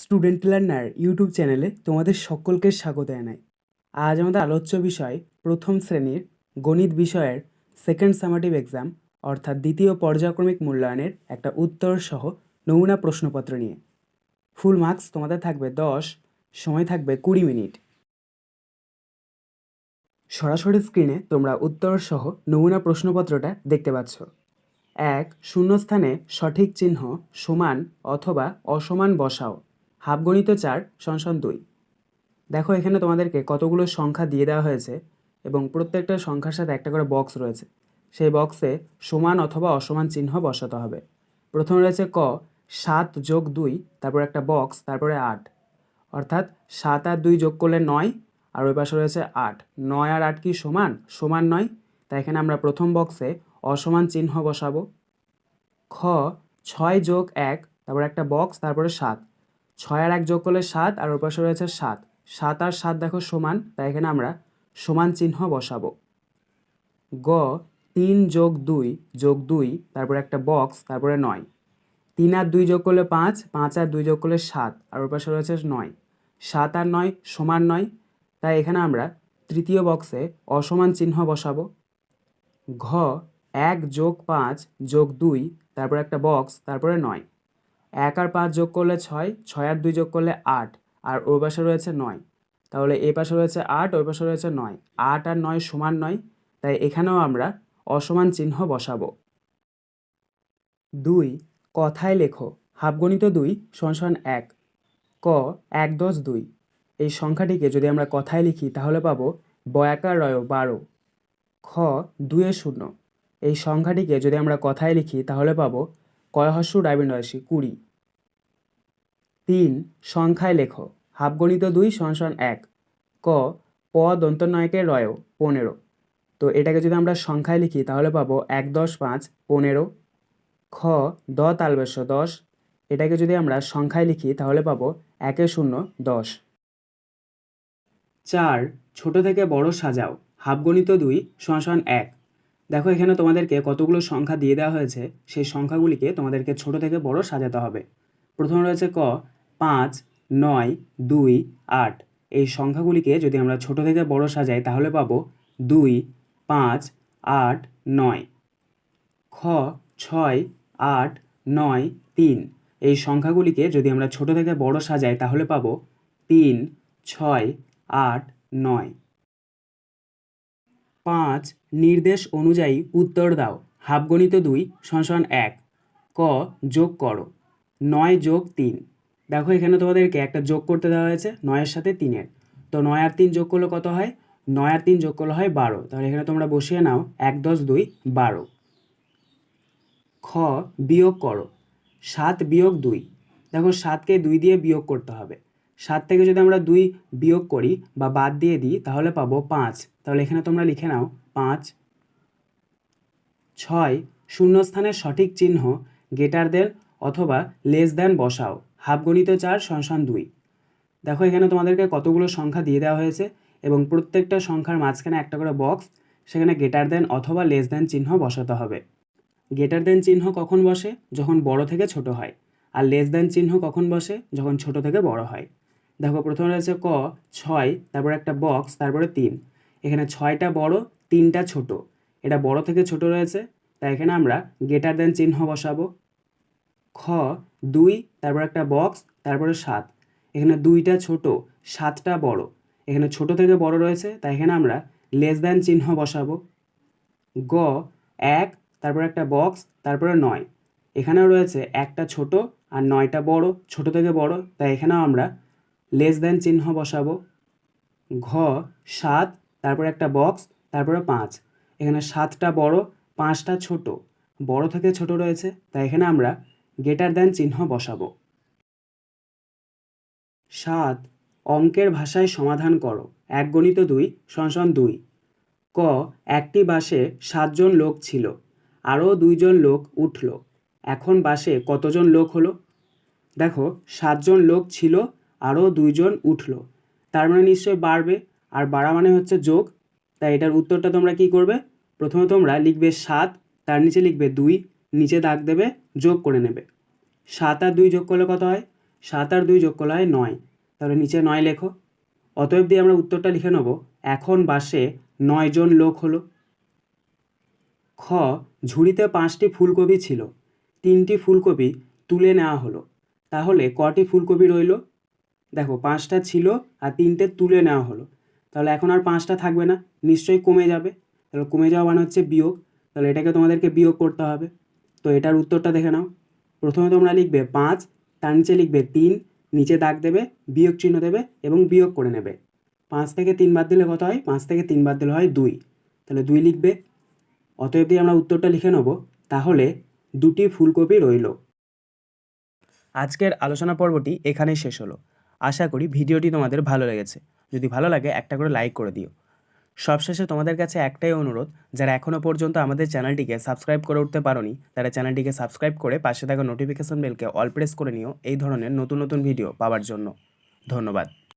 Student learner YouTube চ্যানেলে তোমাদের সকলকে স্বাগত জানাই। আজ আমাদের আলোচ্য বিষয় প্রথম শ্রেণীর গণিত বিষয়ের সেকেন্ড সামেটিভ এক্সাম অর্থাৎ দ্বিতীয় পর্যায়ক্রমিক মূল্যায়নের একটা উত্তর সহ নমুনা প্রশ্নপত্র নিয়ে। ফুল মার্কস তোমাদের থাকবে 10, সময় থাকবে 20 মিনিট। সরাসরি স্ক্রিনে তোমরা উত্তর সহ নমুনা প্রশ্নপত্রটা দেখতে পাচ্ছ। 1. শূন্যস্থানে সঠিক চিহ্ন সমান অথবা অসমান বসাও। হাফগণিত 4 = 2। দেখো এখানে তোমাদেরকে কতগুলো সংখ্যা দিয়ে দেওয়া হয়েছে এবং প্রত্যেকটা সংখ্যার সাথে একটা করে বক্স রয়েছে। সেই বক্সে সমান অথবা অসমান চিহ্ন বসাতে হবে। প্রথমে রয়েছে ক 7 + 2, তারপর একটা বক্স, তারপরে 8, অর্থাৎ 7 আর 2 যোগ করলে 9, আর ওই পাশে রয়েছে 8। 9 আর 8 কি সমান? সমান নয়, তাই এখানে আমরা প্রথম বক্সে অসমান চিহ্ন বসাবো। খ 6 + 1, তারপর একটা বক্স, তারপরে 7। 6 আর 1 যোগ করলে 7, আর ওর পাশে রয়েছে 7। 7 আর 7 দেখো সমান, তাই এখানে আমরা সমান চিহ্ন বসাবো। গ 3 + 2 + 2, তারপর একটা বক্স, তারপরে 9। 3 আর 2 যোগ করলে 5, 5 আর 2 যোগ করলে 7, আর ওর পাশে রয়েছে 9। 7 আর 9 সমান নয়, তাই এখানে আমরা তৃতীয় বক্সে অসমান চিহ্ন বসাবো। ঘ 1 + 5 + 2, তারপর একটা বক্স, তারপরে 9। 1 আর 5 যোগ করলে 6, 6 আর 2 যোগ করলে 8, আর ওই পাশে রয়েছে 9। তাহলে এ পাশে রয়েছে 8, ওই পাশে রয়েছে 9। 8 আর 9 সমান নয়, তাই এখানেও আমরা অসমান চিহ্ন বসাবো। 2. কথায় লেখো হাফগণিত 2 = 1। ক 1 × 10 = 2। এই সংখ্যাটিকে যদি আমরা কথায় লিখি তাহলে পাবো বয়াকার রয় 12। খ 2 এ 0। এই সংখ্যাটিকে যদি আমরা কথায় লিখি তাহলে পাবো ক 20। 3. সংখ্যায় লেখো হাফগণিত 2 = 1। ক প দন্তন্বয়কের রয় 15। তো এটাকে যদি আমরা সংখ্যায় লিখি তাহলে পাবো 1 × 10 = 5, 15। খ দ তালবেশ্য 10। এটাকে যদি আমরা সংখ্যায় লিখি তাহলে পাবো 1 এ 0, 10। 4. ছোট থেকে বড় সাজাও হাফগণিত 2 = 1। দেখো এখানে তোমাদেরকে কতগুলো সংখ্যা দিয়ে দেওয়া হয়েছে, সেই সংখ্যাগুলিকে তোমাদেরকে ছোট থেকে বড় সাজাতে হবে। প্রথমে রয়েছে ক 5, 9, 2, 8। এই সংখ্যাগুলিকে যদি আমরা ছোট থেকে বড় সাজাই তাহলে পাবো 2, 5, 8, 9। খ 6, 8, 9, 3। এই সংখ্যাগুলিকে যদি আমরা ছোট থেকে বড় সাজাই তাহলে পাবো 3, 6, 8, 9। 5. নির্দেশ অনুযায়ী উত্তর দাও হাফগণিত 2 = 1। ক যোগ করো 9 + 3। দেখো এখানে তোমাদেরকে একটা যোগ করতে দেওয়া হয়েছে 9-এর সাথে 3-এর। তো 9 আর 3 যোগ করলে কত হয়? 9 আর 3 যোগ করলে হয় 12। তাহলে এখানে তোমরা বসিয়ে নাও 1 × 10 = 2, 12। খ বিয়োগ করো 7 - 2। দেখো 7কে 2 দিয়ে বিয়োগ করতে হবে। 7 থেকে যদি আমরা 2 বিয়োগ করি বা বাদ দিয়ে দিই তাহলে পাবো 5। তাহলে এখানে তোমরা লিখে নাও 5। 6. শূন্যস্থানের সঠিক চিহ্ন গ্রেটার দেন অথবা লেস দেন বসাও হাফগণিত 4 = 2। দেখো এখানে তোমাদেরকে কতগুলো সংখ্যা দিয়ে দেওয়া হয়েছে এবং প্রত্যেকটা সংখ্যার মাঝখানে একটা করে বক্স, সেখানে গ্রেটার দেন অথবা লেস দেন চিহ্ন বসাতে হবে। গ্রেটার দেন চিহ্ন কখন বসে? যখন বড় থেকে ছোট হয়। আর লেস দেন চিহ্ন কখন বসে? যখন ছোট থেকে বড় হয়। দেখো প্রথমে রয়েছে ক 6, তারপর একটা বক্স, তারপরে 3। এখানে 6টা বড়, 3টা ছোট। এটা বড় থেকে ছোট রয়েছে, তাই এখানে আমরা গ্রেটার দেন চিহ্ন বসাবো। খ 2, তারপর একটা বক্স, তারপরে 7। এখানে 2টা ছোট, 7টা বড়। এখানে ছোট থেকে বড় রয়েছে, তাই এখানে আমরা লেস দেন চিহ্ন বসাবো। গ 1, তারপর একটা বক্স, তারপরে 9। এখানেও রয়েছে একটা ছোট আর 9টা বড়, ছোট থেকে বড়, তাই এখানেও আমরা লেস দেন চিহ্ন বসাবো। ঘ 7, তারপর একটা বক্স, তারপরে 5। এখানে 7টা বড়, 5টা ছোট। বড় থেকে ছোট রয়েছে, তাই এখানে আমরা গ্রেটার দেন চিহ্ন বসাবো। 7. অঙ্কের ভাষায় সমাধান করো 1 × 2 = 2। ক একটি বাসে 7 জন লোক ছিল, আরও 2 জন লোক উঠল। এখন বাসে কতজন লোক হলো? দেখো 7 জন লোক ছিল, আরও 2 জন উঠল, তার মানে নিশ্চয়ই বাড়বে, আর বাড়া মানে হচ্ছে যোগ। তাই এটার উত্তরটা তোমরা কি করবে? প্রথমে তোমরা লিখবে 7, তার নিচে লিখবে 2, নিচে দাগ দেবে, যোগ করে নেবে। 7 আর 2 যোগ করলে কত হয়? 7 আর 2 যোগ করলে হয় 9, তাহলে নিচে 9 লেখো। অতএব দিয়ে আমরা উত্তরটা লিখে নেব, এখন বাসে 9 জন লোক হলো। খ, ঝুড়িতে 5টি ফুলকপি ছিল, 3টি ফুলকপি তুলে নেওয়া হলো, তাহলে কটি ফুলকপি রইল? দেখো 5টা ছিল আর 3টে তুলে নেওয়া হলো, তাহলে এখন আর 5টা থাকবে না, নিশ্চয়ই কমে যাবে। তাহলে কমে যাওয়া মানে হচ্ছে বিয়োগ, তাহলে এটাকে তোমাদেরকে বিয়োগ করতে হবে। তো এটার উত্তরটা দেখে নাও। প্রথমে তোমরা লিখবে 5, তার নিচে লিখবে 3, নিচে দাগ দেবে, বিয়োগ চিহ্ন দেবে এবং বিয়োগ করে নেবে। 5 থেকে 3 বাদ দিলে কত হয়? 5 থেকে 3 বাদ দিলে হয় 2, তাহলে 2 লিখবে। অতএব দিয়ে আমরা উত্তরটা লিখে নেব, তাহলে 2টি ফুলকপি রইল। আজকের আলোচনা পর্বটি এখানেই শেষ হলো। আশা করি ভিডিওটি তোমাদের ভালো লেগেছে। যদি ভালো লাগে একটা করে লাইক করে দিও। সবশেষে তোমাদের কাছে একটাই অনুরোধ, যারা এখনও পর্যন্ত আমাদের চ্যানেলটিকে সাবস্ক্রাইব করে উঠতে পারোনি, তারা চ্যানেলটিকে সাবস্ক্রাইব করে পাশে থাকা নোটিফিকেশন বেলকে অল প্রেস করে নিও এই ধরনের নতুন নতুন ভিডিও পাওয়ার জন্য। ধন্যবাদ।